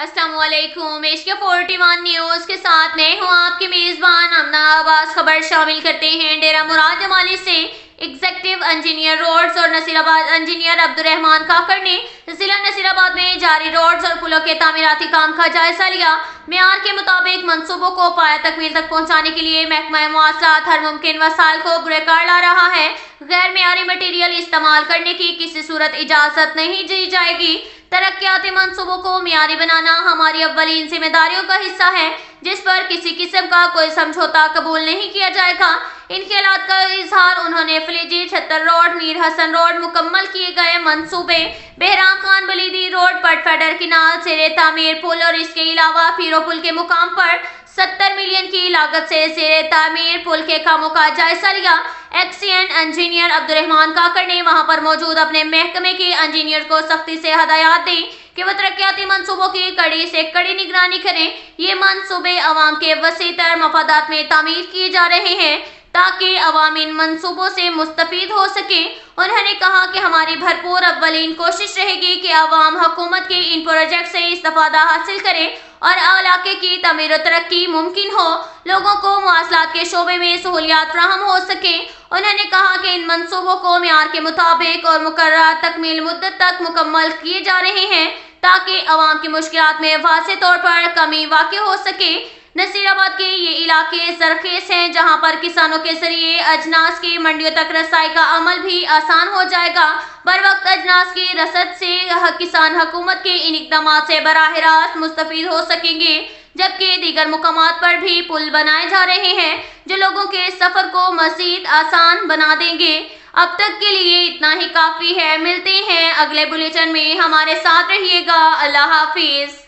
अस्सलाम वालेकुम। Asia 41 news के साथ मैं हूँ आपकी मेज़बान अमना आवाज़। खबर शामिल करते हैं। डेरा मुराद जमाली से एग्जीक्यूटिव इंजीनियर रोड्स और नसीराबाद इंजीनियर अब्दुर्रहमान काकड़ ने जिला नसीराबाद में जारी रोड्स और पुलों के तामीराती काम का जायजा लिया। मेयार के मुताबिक मंसूबों को पाया तकमील तक पहुँचाने के लिए महकमा मवासलात हर मुमकिन वसाइल को बुरेकार ला रहा है। गैर मेयारी मटीरियल इस्तेमाल करने की किसी सूरत इजाज़त नहीं दी जाएगी। तरक्याती मंसूबों को मियारी बनाना हमारी अव्वलीन जिम्मेदारियों का हिस्सा है, जिस पर किसी किस्म का कोई समझौता कबूल नहीं किया जाएगा। इन ख्यालात का इजहार उन्होंने फलीजी छत्तर रोड, मीर हसन रोड, मुकम्मल किए गए मंसूबे बहराम खान बलीदी रोड, पटफेडर किनाल, ज़ेरे तामीर पुल और इसके अलावा पीरो पुल के मुकाम पर 70 मिलियन की लागत से ज़ेरे तामीर पुल के कामों का जायजा लिया। एक्सीएन इंजीनियर अब्दुर्रहमान काकड़ ने वहां पर मौजूद अपने महकमे के इंजीनियर को सख्ती से हदायत दी कि वह तरक्याती मंसूबों की कड़ी से कड़ी निगरानी करें। ये मंसूबे अवाम के वसीतर मफादात में तामीर किए जा रहे हैं ताकि अवाम इन मंसूबों से मुस्तफीद हो सके। उन्होंने कहा कि हमारी भरपूर अव्वलीन कोशिश रहेगी कि अवाम हुकूमत के इन प्रोजेक्ट से इस्तेफादा हासिल करे और इलाके की तमीर और तरक्की मुमकिन हो, लोगों को मवासलात के शोबे में सहूलियात फराहम हो सके। उन्होंने कहा कि इन मंसूबों को मेयार के मुताबिक और मुकर्रर तकमील मुद्दत तक मुकम्मल किए जा रहे हैं ताकि अवाम की मुश्किलात में वाज़ेह तौर पर कमी वाक़ई हो सके। नसीराबाद के ये इलाके ज़रख़ेज़ हैं, जहां पर किसानों के जरिए अजनास की मंडियों तक रसाई का अमल भी आसान हो जाएगा। बर वक्त अजनास की रसद से किसान हुकूमत के इन इक़दाम से बराह रास्त मुस्तफ़ीद हो सकेंगे, जबकि दीगर मुकामात पर भी पुल बनाए जा रहे हैं जो लोगों के सफ़र को मज़ीद आसान बना देंगे। अब तक के लिए इतना ही काफ़ी है। मिलते हैं अगले बुलेटिन में, हमारे साथ रहिएगा। अल्लाह हाफिज़।